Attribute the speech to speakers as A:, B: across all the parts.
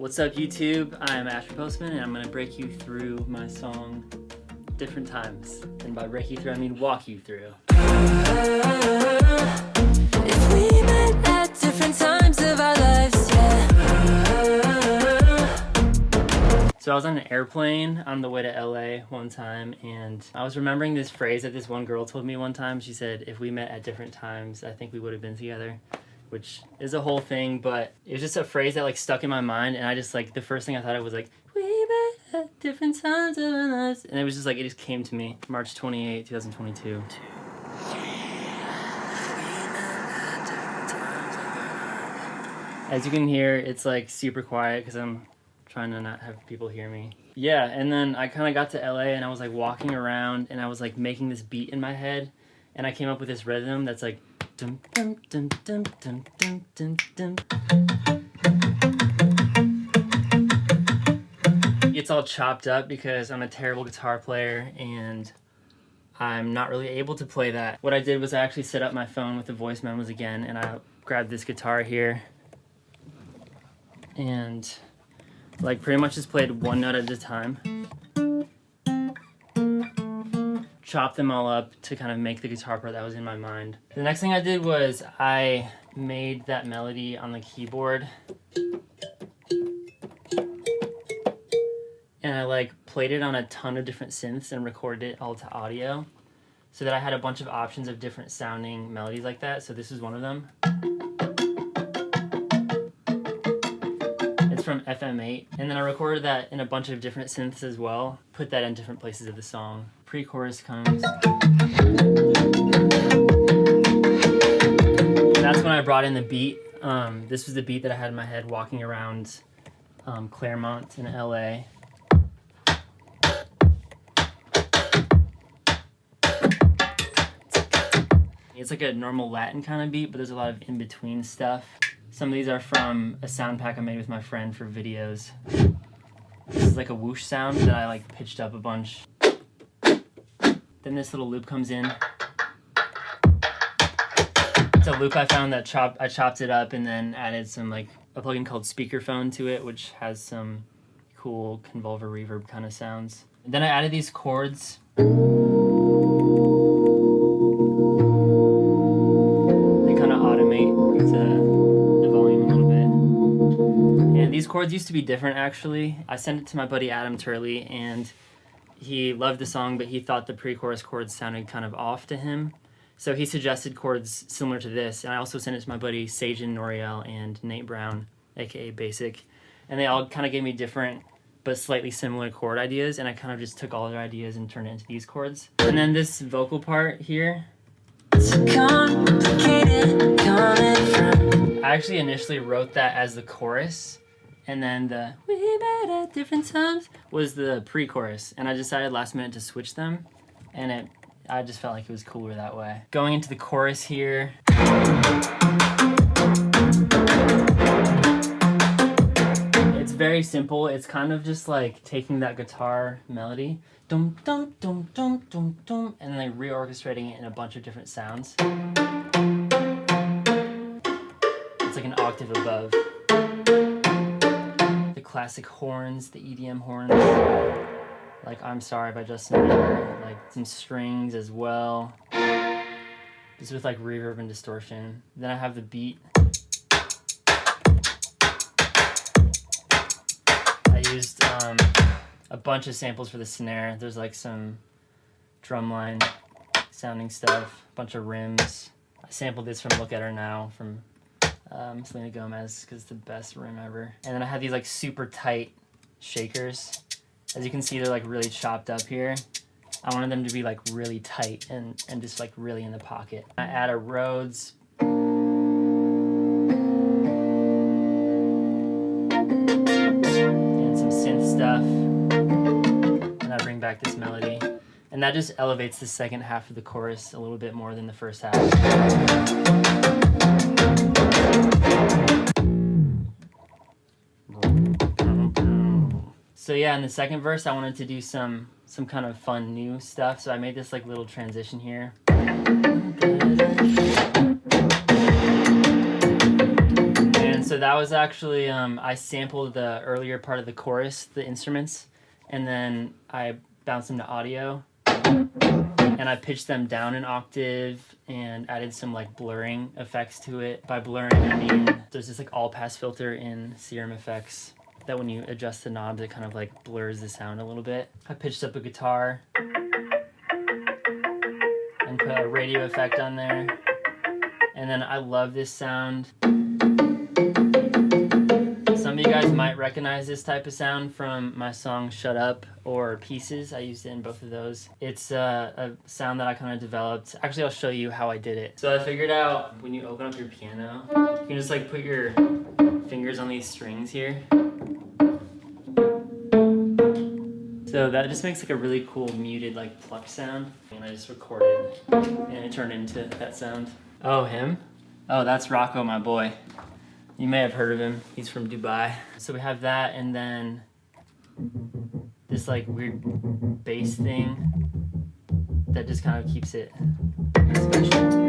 A: What's up, YouTube? I'm Asher Postman, and I'm going to break you through my song Different Times. And by break you through, I mean walk you through.
B: If we met at different times of our lives, yeah.
A: So I was on an airplane on the way to LA one time, and I was remembering this phrase that this one girl told me one time. She said, if we met at different times, I think we would have been together. Which is a whole thing, but it was just a phrase that like stuck in my mind, and I just like the first thing I thought of was like, we met at different times of our lives, and it was just like it just came to me. March 28, 2022. As you can hear, it's like super quiet because I'm trying to not have people hear me. Yeah, and then I kind of got to LA and I was like walking around and I was like making this beat in my head, and I came up with this rhythm that's like dum dum dum dum dum dum dum dum. It's all chopped up because I'm a terrible guitar player and I'm not really able to play that. What I did was I actually set up my phone with the voice memos again, and I grabbed this guitar here and like pretty much just played one note at a time. Chopped them all up to kind of make the guitar part that was in my mind. The next thing I did was I made that melody on the keyboard, and I like played it on a ton of different synths and recorded it all to audio so that I had a bunch of options of different sounding melodies like that. So this is one of them. It's from FM8, and then I recorded that in a bunch of different synths as well, put that in different places of the song. Pre-chorus comes. That's when I brought in the beat. This was the beat that I had in my head walking around Claremont in LA. It's like a normal Latin kind of beat, but there's a lot of in-between stuff. Some of these are from a sound pack I made with my friend for videos. This is like a whoosh sound that I like pitched up a bunch. Then this little loop comes in. It's a loop I found that I chopped it up and then added some like a plugin called Speakerphone to it, which has some cool convolver reverb kind of sounds. And then I added these chords. They kind of automate the volume a little bit. And these chords used to be different actually. I sent it to my buddy Adam Turley, and he loved the song, but he thought the pre-chorus chords sounded kind of off to him. So he suggested chords similar to this, and I also sent it to my buddy Sajan Noriel and Nate Brown, aka Basic. And they all kind of gave me different but slightly similar chord ideas, and I kind of just took all their ideas and turned it into these chords. And then this vocal part here, I actually initially wrote that as the chorus, and then the "we met at different times" was the pre-chorus, and I decided last minute to switch them, and I just felt like it was cooler that way. Going into the chorus here, it's very simple. It's kind of just like taking that guitar melody, dum dum dum dum dum dum, and then like reorchestrating it in a bunch of different sounds. It's like an octave above. Classic horns, the EDM horns, like I'm Sorry by Justin Bieber, like some strings as well, just with like reverb and distortion. Then I have the beat. I used a bunch of samples for the snare. There's like some drumline sounding stuff, a bunch of rims. I sampled this from Look at Her Now from Selena Gomez, because it's the best rim ever. And then I have these like super tight shakers. As you can see, they're like really chopped up here. I wanted them to be like really tight and just like really in the pocket. I add a Rhodes. And some synth stuff. And I bring back this melody. And that just elevates the second half of the chorus a little bit more than the first half. So yeah, in the second verse, I wanted to do some kind of fun new stuff. So I made this like little transition here. And So that was actually, I sampled the earlier part of the chorus, the instruments, and then I bounced them to audio, and I pitched them down an octave and added some like blurring effects to it. By blurring, I mean there's this like all-pass filter in Serum Effects that when you adjust the knobs, it kind of like blurs the sound a little bit. I pitched up a guitar and put a radio effect on there. And then I love this sound. Some of you guys might recognize this type of sound from my song Shut Up or Pieces. I used it in both of those. It's a sound that I kind of developed. Actually, I'll show you how I did it. So I figured out when you open up your piano, you can just like put your fingers on these strings here. So that just makes like a really cool muted like pluck sound. And I just recorded and it turned into that sound. Oh, him? Oh, that's Rocco, my boy. You may have heard of him. He's from Dubai. So we have that, and then this like weird bass thing that just kind of keeps it special.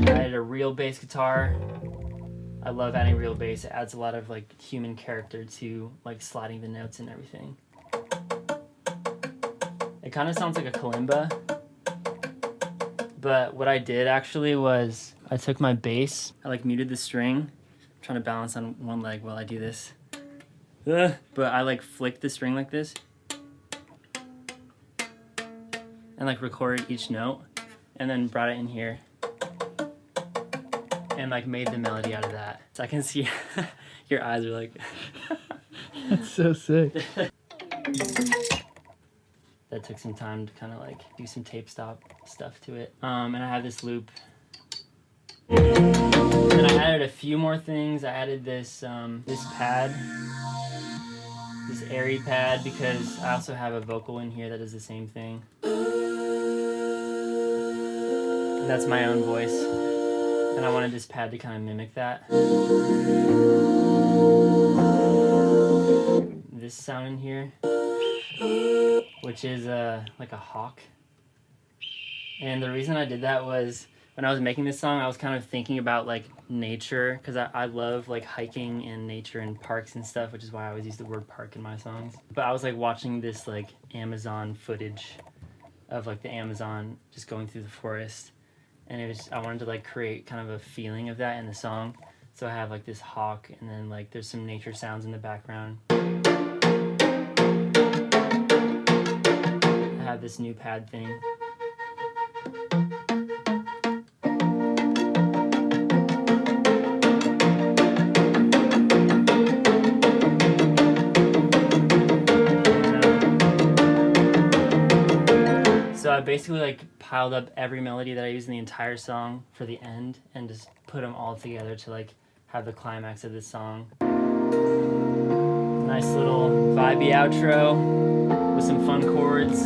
A: I added a real bass guitar. I love adding real bass. It adds a lot of like human character to like sliding the notes and everything. It kind of sounds like a kalimba. But what I did actually was I took my bass, I like muted the string. I'm trying to balance on one leg while I do this. But I like flicked the string like this and like recorded each note and then brought it in here and like made the melody out of that. So I can see your eyes are like
C: That's so sick.
A: That took some time to kind of like do some tape stop stuff to it. And I have this loop. And I added a few more things. I added this this pad, this airy pad, because I also have a vocal in here that does the same thing. And that's my own voice. And I wanted this pad to kind of mimic that. This sound in here, which is like a hawk. And the reason I did that was when I was making this song, I was kind of thinking about like nature, because I love like hiking and nature and parks and stuff, which is why I always use the word park in my songs. But I was like watching this like Amazon footage of like the Amazon just going through the forest, and it was I wanted to like create kind of a feeling of that in the song. So I have like this hawk, and then like there's some nature sounds in the background. I have this new pad thing. So I basically like piled up every melody that I use in the entire song for the end and just put them all together to like have the climax of this song. Nice little vibey outro with some fun chords.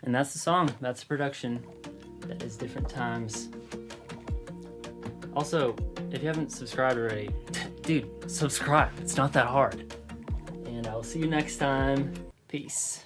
A: And that's the song. That's the production. That is Different Times. Also, if you haven't subscribed already, dude, subscribe. It's not that hard. And I'll see you next time. Peace.